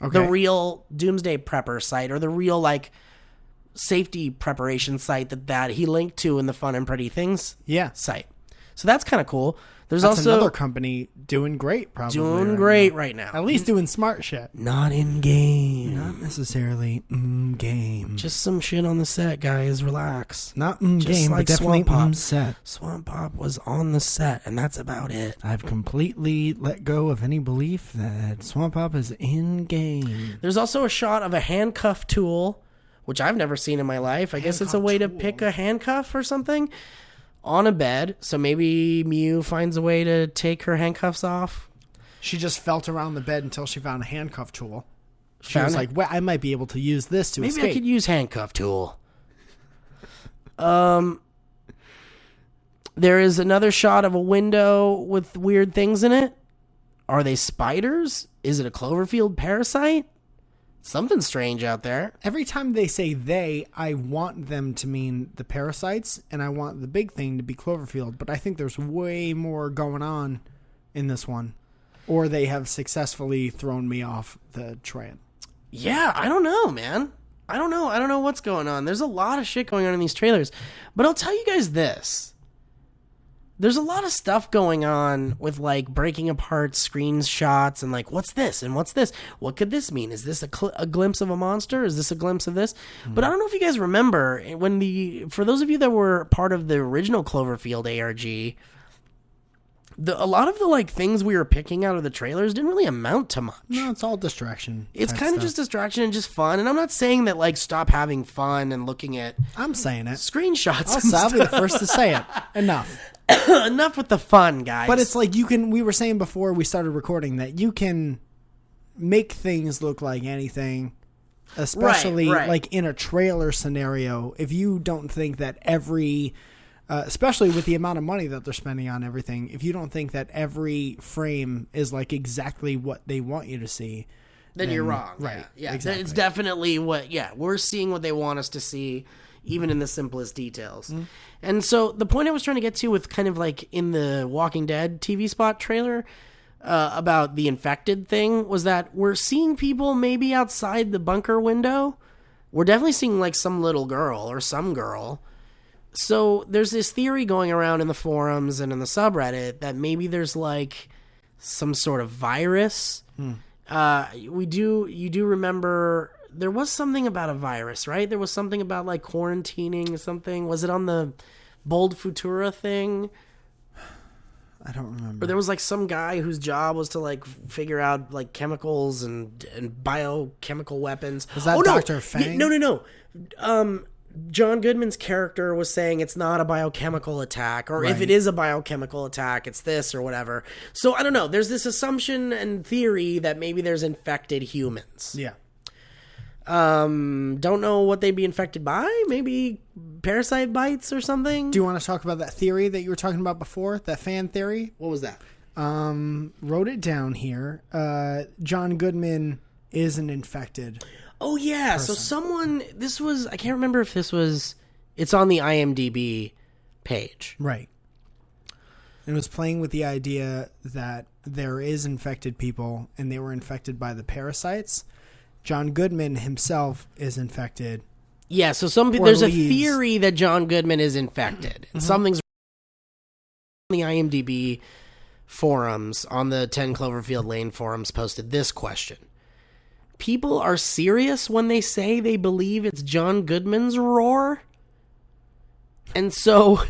Okay. The real Doomsday Prepper site, or the real, like, safety preparation site that he linked to in the Fun and Pretty Things Yeah. site. So that's kind of cool. There's That's also another company doing great, probably. doing right great now. right now. At least doing smart shit. Not in game. Not necessarily game. Just some shit on the set, guys. Relax. Not Just game, like but definitely Swamp Pop. set. Swamp Pop was on the set, and that's about it. I've completely let go of any belief that Swamp Pop is in game. There's also a shot of a handcuff tool, which I've never seen in my life. I guess it's a Handcuff way to tool. pick a handcuff or something on a bed. So maybe Mew finds a way to take her handcuffs off. She just felt around the bed until she found a handcuff tool. She Found was it. like, well, I might be able to use this to Maybe escape. I could use handcuff tool. There is another shot of a window with weird things in it. Are they spiders? Is it a Cloverfield parasite? Something strange out there. Every time they say they, I want them to mean the parasites, and I want the big thing to be Cloverfield. But I think there's way more going on in this one. Or they have successfully thrown me off the train. Yeah, I don't know, man. I don't know what's going on. There's a lot of shit going on in these trailers. But I'll tell you guys this. There's a lot of stuff going on with, like, breaking apart screenshots and, like, what's this and what's this? What could this mean? Is this a glimpse of a monster? Is this a glimpse of this? But I don't know if you guys remember for those of you that were part of the original Cloverfield ARG, a lot of the, like, things we were picking out of the trailers didn't really amount to much. No, it's all distraction. It's type kind of stuff. just distraction and just fun. And I'm not saying that, like, stop having fun and looking at I'm saying it. screenshots. I'll be the first to say it. Enough. Enough with the fun, guys. But it's like we were saying before we started recording that you can make things look like anything, especially Right. like in a trailer scenario. If you don't think that especially with the amount of money that they're spending on everything, if you don't think that every frame is like exactly what they want you to see, then you're wrong. Right. Yeah. Exactly. It's definitely we're seeing what they want us to see, even in the simplest details. Mm-hmm. And so the point I was trying to get to with kind of like in the Walking Dead TV spot trailer about the infected thing was that we're seeing people maybe outside the bunker window. We're definitely seeing like some little girl or some girl. So there's this theory going around in the forums and in the subreddit that maybe there's like some sort of virus. You do remember there was something about a virus, right? There was something about like quarantining or something. Was it on the Bold Futura thing? I don't remember. Or there was like some guy whose job was to like figure out like chemicals and biochemical weapons. Was that no. Dr. Fang? No. John Goodman's character was saying it's not a biochemical attack, or if Right. it is a biochemical attack, it's this or whatever. So I don't know. There's this assumption and theory that maybe there's infected humans. Yeah. Don't know what they'd be infected by. Maybe parasite bites or something. Do you want to talk about that theory that you were talking about before? That fan theory? What was that? Wrote it down here. John Goodman is an infected. Oh yeah. So I can't remember if it's on the IMDb page. Right. And it was playing with the idea that there is infected people and they were infected by the parasites. John Goodman himself is infected. Yeah, so there's a theory that John Goodman is infected. And something's The IMDb forums, on the 10 Cloverfield Lane forums, posted this question. People are serious when they say they believe it's John Goodman's roar? And so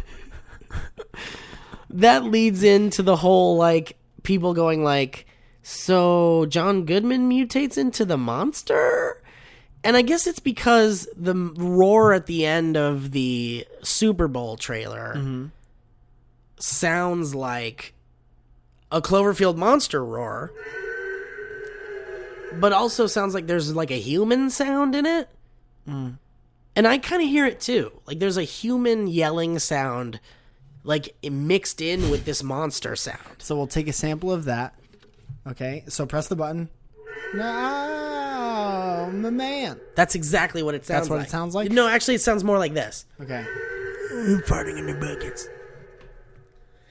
that leads into the whole, like, people going like, so John Goodman mutates into the monster? And I guess it's because the roar at the end of the Super Bowl trailer sounds like a Cloverfield monster roar, but also sounds like there's like a human sound in it. And I kind of hear it too. Like there's a human yelling sound like mixed in with this monster sound. So we'll take a sample of that. Okay, so press the button. No, my man. That's exactly what it sounds like. That's what it sounds like? No, actually it sounds more like this. Okay. Farting in their buckets.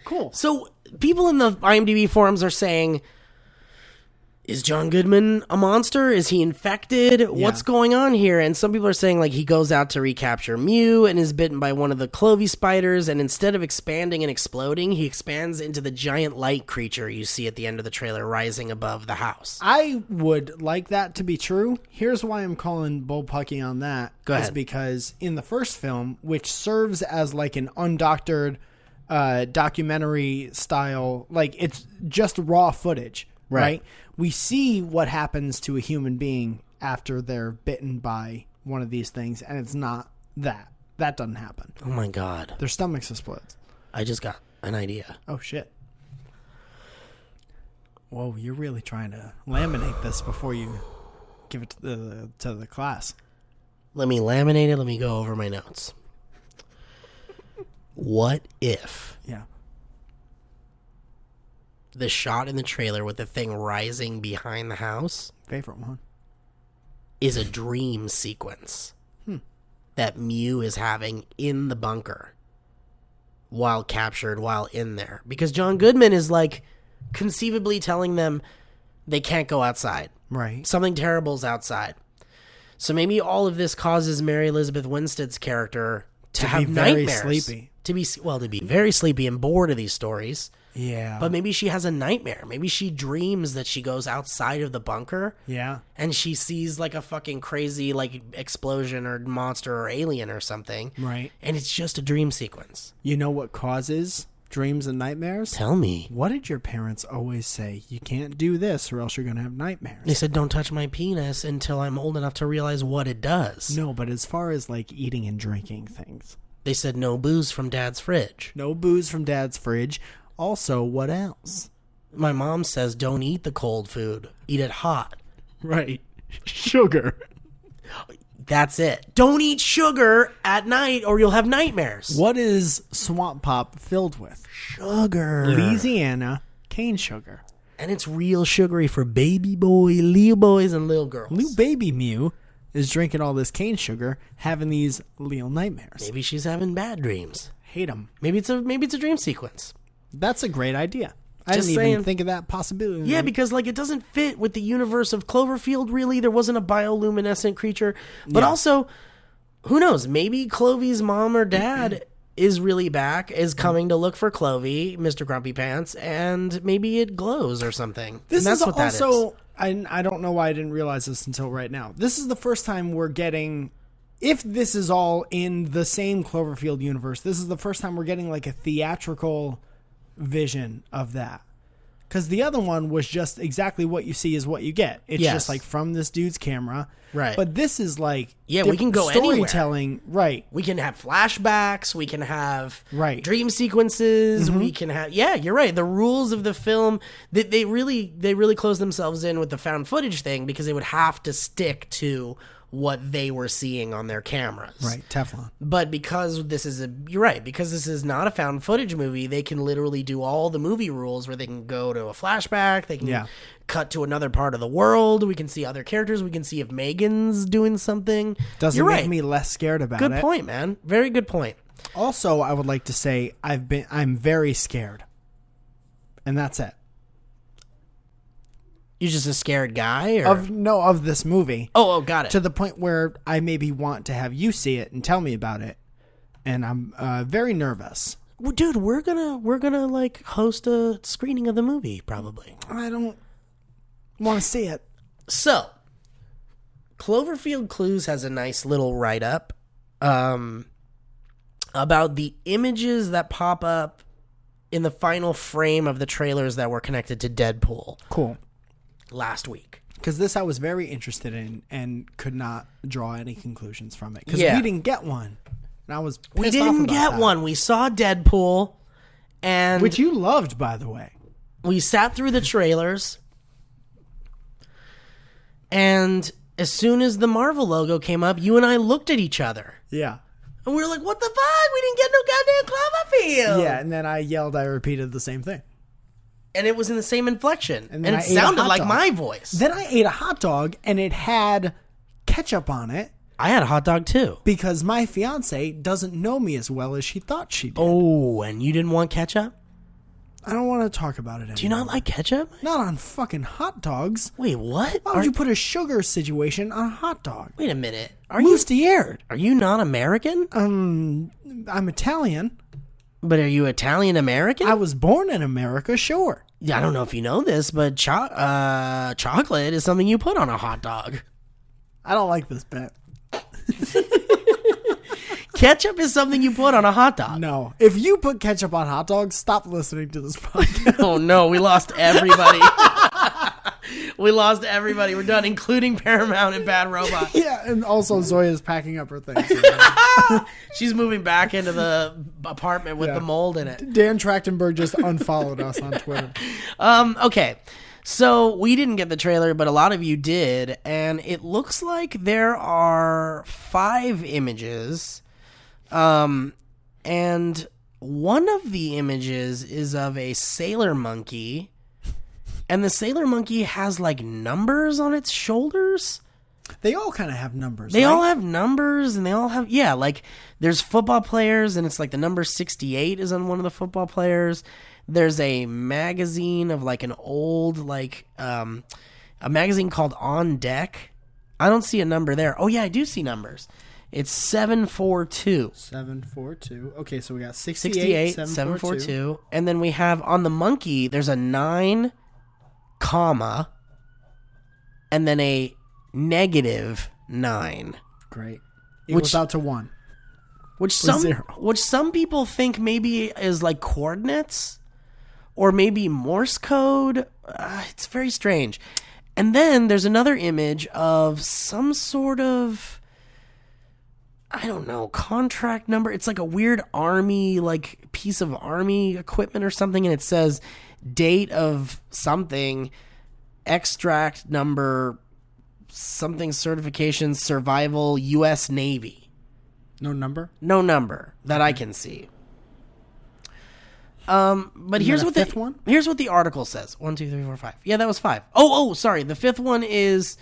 Cool. So people in the IMDb forums are saying, is John Goodman a monster? Is he infected? What's going on here? And some people are saying like he goes out to recapture Mew and is bitten by one of the Clovey spiders, and instead of expanding and exploding, he expands into the giant light creature you see at the end of the trailer rising above the house. I would like that to be true. Here's why I'm calling bullpucky on that. Go ahead. Is because in the first film, which serves as like an undoctored documentary style, like it's just raw footage, right? We see what happens to a human being after they're bitten by one of these things, and it's not that. That doesn't happen. Oh my God. Their stomachs explode. I just got an idea. Oh, shit. Whoa, you're really trying to laminate this before you give it to the class. Let me laminate it. Let me go over my notes. What if the shot in the trailer with the thing rising behind the house favorite one is a dream sequence that Mew is having in the bunker while captured, while in there? Because John Goodman is like conceivably telling them they can't go outside. Right. Something terrible's outside. So maybe all of this causes Mary Elizabeth Winstead's character to have be very nightmares. sleepy. To be very sleepy and bored of these stories. Yeah. But maybe she has a nightmare. Maybe she dreams that she goes outside of the bunker. Yeah. And she sees like a fucking crazy like explosion or monster or alien or something. Right. And it's just a dream sequence. You know what causes dreams and nightmares? Tell me. What did your parents always say? You can't do this or else you're going to have nightmares. They said, don't touch my penis until I'm old enough to realize what it does. No, but as far as like eating and drinking things. They said no booze from Dad's fridge. No booze from Dad's fridge. Also, what else? My mom says don't eat the cold food. Eat it hot. Right. Sugar. That's it. Don't eat sugar at night or you'll have nightmares. What is Swamp Pop filled with? Sugar. Louisiana cane sugar. And it's real sugary for baby boy, little boys, and little girls. Little baby Mew is drinking all this cane sugar, having these little nightmares. Maybe she's having bad dreams. Hate them. Maybe it's a dream sequence. That's a great idea. I Just didn't saying. even think of that possibility. Yeah, because like it doesn't fit with the universe of Cloverfield, really. There wasn't a bioluminescent creature. But also, who knows? Maybe Clovey's mom or dad is really back, is coming to look for Clovey, Mr. Grumpy Pants, and maybe it glows or something. This and that's is what also, that is. I don't know why I didn't realize this until right now. This is the first time we're getting, if this is all in the same Cloverfield universe, this is the first time we're getting like a theatrical vision of that. Because the other one was just exactly what you see is what you get. It's just like from this dude's camera. Right. But this is like we can go anywhere. Storytelling. Right. We can have flashbacks. We can have Right. dream sequences. We can have you're right. The rules of the film they really close themselves in with the found footage thing because they would have to stick to what they were seeing on their cameras. Right. Teflon. But because this is because this is not a found footage movie, they can literally do all the movie rules where they can go to a flashback, they can cut to another part of the world, we can see other characters, we can see if Megan's doing something. Doesn't make me less scared about it. Good point, man. Very good point. Also, I would like to say I'm very scared. And that's it. You're just a scared guy? Or? Of this movie. Oh, got it. To the point where I maybe want to have you see it and tell me about it. And I'm very nervous. Well, dude, we're gonna like host a screening of the movie probably. I don't want to see it. So, Cloverfield Clues has a nice little write-up about the images that pop up in the final frame of the trailers that were connected to Deadpool. Cool. Last week. Because this I was very interested in and could not draw any conclusions from it. Because Yeah. we didn't get one. And I was pissed We off didn't about get that. one. We saw Deadpool, and Which you loved, by the way. we sat through the trailers, and as soon as the Marvel logo came up, you and I looked at each other. Yeah. And we were like, what the fuck? We didn't get no goddamn Cloverfield. Yeah, and then I yelled, I repeated the same thing. And it was in the same inflection. And And then it I ate a sounded hot like dog. my voice. Then I ate a hot dog, and it had ketchup on it I had a hot dog too. because my fiance doesn't know me as well as she thought she did. Oh, and you didn't want ketchup? I don't want to talk about it anymore. Do you not like ketchup? Not on fucking hot dogs. Wait, what? Why would you put a sugar situation on a hot dog? Wait a minute. Are you not American? I'm Italian. But are you Italian American? I was born in America, sure. Yeah, I don't know if you know this, but chocolate is something you put on a hot dog. I don't like this bit. Ketchup is something you put on a hot dog. No. If you put ketchup on hot dogs, stop listening to this podcast. Oh no, we lost everybody. We lost everybody. We're done, including Paramount and Bad Robot. Yeah, and also Zoya's packing up her things. She's moving back into the apartment with Yeah. the mold in it. Dan Trachtenberg just unfollowed us on Twitter. Okay. So we didn't get the trailer, but a lot of you did, and it looks like there are 5 images. And one of the images is of a sailor monkey, and the sailor monkey has like numbers on its shoulders. They all kind of have numbers. They right? all have numbers, and they all have, yeah, like there's football players, and it's like the number 68 is on one of the football players. There's a magazine of like an old, like, a magazine called On Deck. I don't see a number there. Oh, yeah, I do see numbers. It's 742. 742. Okay, so we got 68, 742. And then we have on the monkey, there's a 9, comma, and then a -9. Great. Equals out to 1. Which zero. some people think maybe is like coordinates or maybe Morse code. It's very strange. And then there's another image of some sort of, I don't know, contract number. It's like a weird army, like piece of army equipment or something, and it says date of something, extract number, something certification, survival, U.S. Navy. No number? No number that I can see. But here's a what fifth one? Here's what the article says. 1, 2, 3, 4, 5. Yeah, that was 5. Oh, sorry. The 5th one is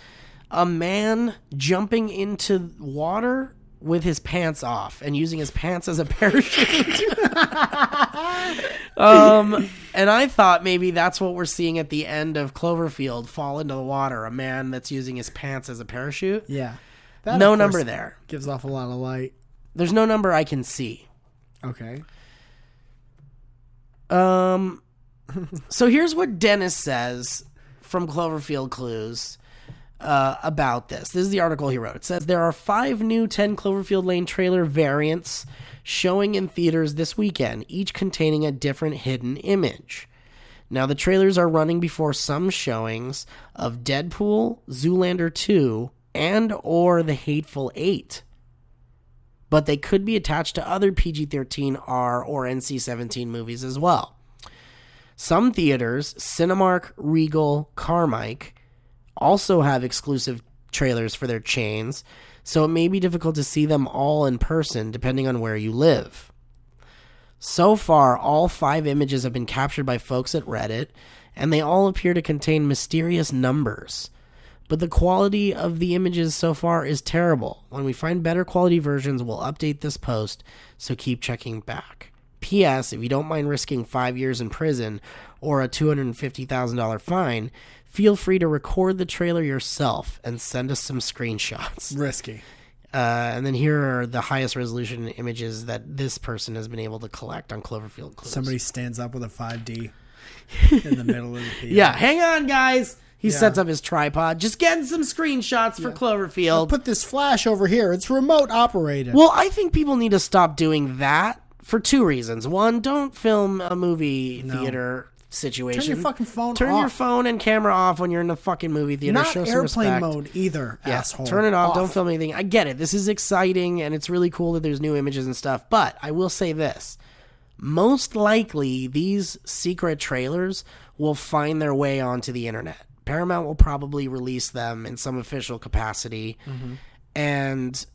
a man jumping into water with his pants off and using his pants as a parachute. And I thought maybe that's what we're seeing at the end of Cloverfield, fall into the water. A man that's using his pants as a parachute. Yeah. That, No of course, number there. Gives off a lot of light. There's no number I can see. Okay. So here's what Dennis says from Cloverfield Clues about this. This is the article he wrote. It says, there are 5 new 10 Cloverfield Lane trailer variants showing in theaters this weekend, each containing a different hidden image. Now, the trailers are running before some showings of Deadpool, Zoolander 2, and or The Hateful Eight. But they could be attached to other PG-13, R, or NC-17 movies as well. Some theaters, Cinemark, Regal, Carmike, also have exclusive trailers for their chains, so it may be difficult to see them all in person depending on where you live. So far, all 5 images have been captured by folks at Reddit, and they all appear to contain mysterious numbers. But the quality of the images so far is terrible. When we find better quality versions, we'll update this post, so keep checking back. P.S. If you don't mind risking 5 years in prison or a $250,000 fine, feel free to record the trailer yourself and send us some screenshots. Risky. And then here are the highest resolution images that this person has been able to collect on Cloverfield Clues. Somebody stands up with a 5D in the middle of the theater. Yeah, hang on, guys. He sets up his tripod. Just getting some screenshots for Cloverfield. I'll put this flash over here. It's remote operated. Well, I think people need to stop doing that for two reasons. One, don't film a movie theater situation. Turn your fucking phone off. Turn your phone and camera off when you're in a fucking movie theater. Not Show some airplane respect. mode either, asshole. Turn it off. Don't film anything. I get it. This is exciting, and it's really cool that there's new images and stuff. But I will say this. Most likely, these secret trailers will find their way onto the internet. Paramount will probably release them in some official capacity, and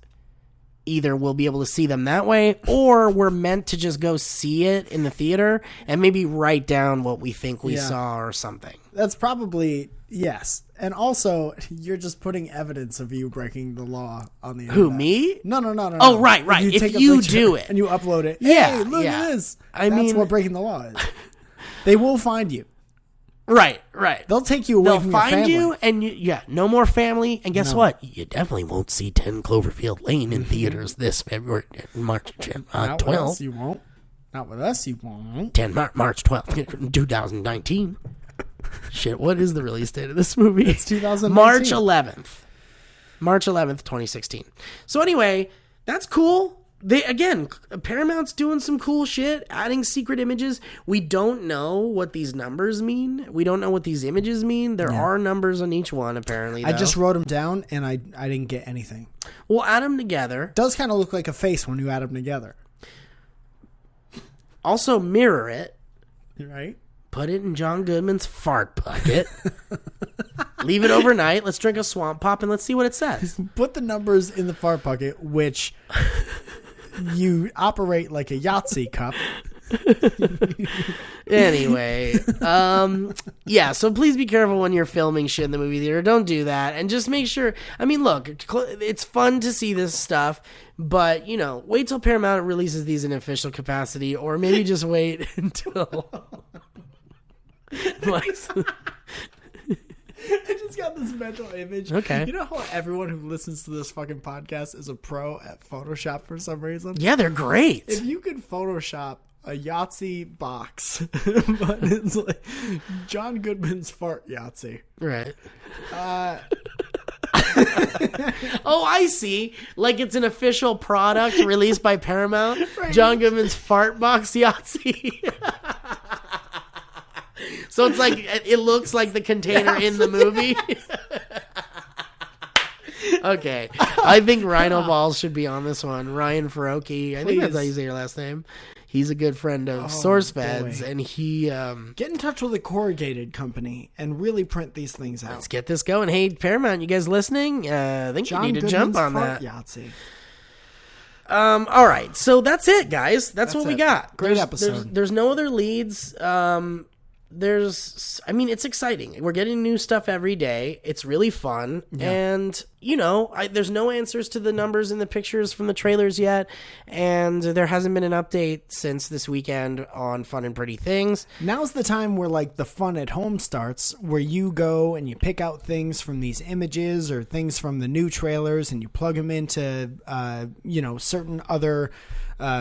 either we'll be able to see them that way, or we're meant to just go see it in the theater and maybe write down what we think we saw or something. That's probably, yes. And also, you're just putting evidence of you breaking the law on the internet. Who, me? No. Oh, right. If you do it. And you upload it. Yeah, Hey, look at this. I That's mean, what breaking the law is. They will find you. Right. They'll take you away from your family. They'll find you, and no more family. And guess what? You definitely won't see 10 Cloverfield Lane in theaters this February, March 12th. Not with us, you won't. Not with us, you won't. 10 March 12th, 2019. Shit, what is the release date of this movie? It's 2019. March 11th. March 11th, 2016. So anyway, that's cool. Paramount's doing some cool shit, adding secret images. We don't know what these numbers mean. We don't know what these images mean. There are numbers on each one, apparently, though. I just wrote them down, and I didn't get anything. We'll add them together. It does kind of look like a face when you add them together. Also, mirror it. Right? Put it in John Goodman's fart bucket. Leave it overnight. Let's drink a swamp pop, and let's see what it says. Put the numbers in the fart bucket, which you operate like a Yahtzee cup. Anyway, so please be careful when you're filming shit in the movie theater. Don't do that. And just make sure, I mean, look, it's fun to see this stuff, but, wait till Paramount releases these in official capacity, or maybe just wait until... I just got this mental image. Okay. You know how everyone who listens to this fucking podcast is a pro at Photoshop for some reason? Yeah, they're great. If you could Photoshop a Yahtzee box, but it's like John Goodman's fart Yahtzee. Right. Oh, I see. Like it's an official product released by Paramount. Right. John Goodman's fart box Yahtzee. So it's like, it looks like the container in the movie. Okay. I think Rhino Balls should be on this one. Ryan Faroki. I think that's how you say your last name. He's a good friend of SourceFeds, and he... get in touch with the corrugated company and really print these things out. Let's get this going. Hey, Paramount, you guys listening? I think John you need to Goodman's jump on fart that. Yahtzee. All right. So that's it, guys. That's what we got. Great episode. There's no other leads. It's exciting. We're getting new stuff every day. It's really fun. Yeah. And, there's no answers to the numbers in the pictures from the trailers yet. And there hasn't been an update since this weekend on Fun and Pretty Things. Now's the time where, the fun at home starts, where you go and you pick out things from these images or things from the new trailers and you plug them into, certain other...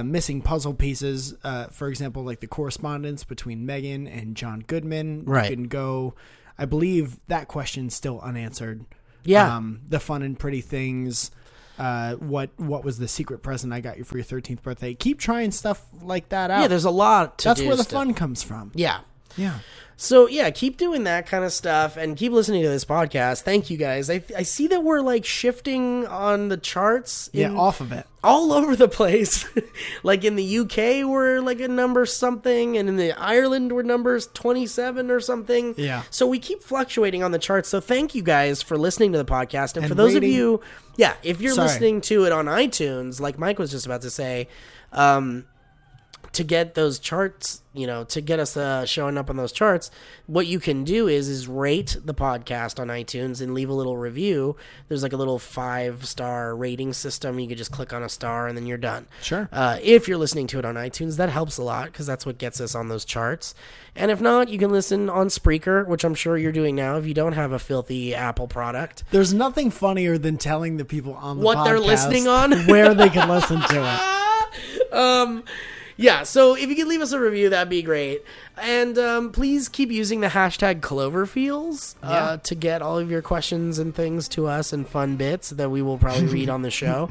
missing puzzle pieces, for example, like the correspondence between Megan and John Goodman. Right. You can go, I believe that question's still unanswered. Yeah. The fun and pretty things. What was the secret present I got you for your 13th birthday? Keep trying stuff like that out. Yeah, there's a lot to That's do where the still. fun comes from. Yeah. Yeah. So, keep doing that kind of stuff and keep listening to this podcast. Thank you, guys. I see that we're, shifting on the charts. Off of it. All over the place. Like in the UK, we're a number something, and in the Ireland, we're numbers 27 or something. Yeah. So we keep fluctuating on the charts. So thank you guys for listening to the podcast. And for those rating. of you, if you're listening to it on iTunes, like Mike was just about to say, to get those charts, to get us showing up on those charts, what you can do is rate the podcast on iTunes and leave a little review. There's like a little 5-star rating system. You could just click on a star and then you're done. Sure. If you're listening to it on iTunes, that helps a lot because that's what gets us on those charts. And if not, you can listen on Spreaker, which I'm sure you're doing now if you don't have a filthy Apple product. There's nothing funnier than telling the people on the what podcast they're listening on, where they can listen to it. Yeah, so if you could leave us a review, that'd be great. And please keep using the hashtag Cloverfeels to get all of your questions and things to us and fun bits that we will probably read on the show.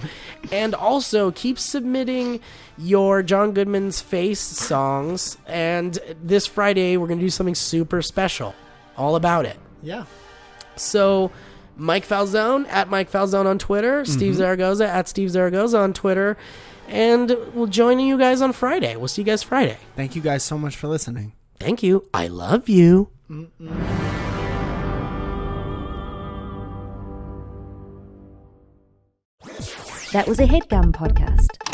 And also keep submitting your John Goodman's Face songs. And this Friday, we're going to do something super special all about it. Yeah. So Mike Falzone at Mike Falzone on Twitter, Steve Zaragoza at Steve Zaragoza on Twitter. And we'll join you guys on Friday. We'll see you guys Friday. Thank you guys so much for listening. Thank you. I love you. That was a HeadGum podcast.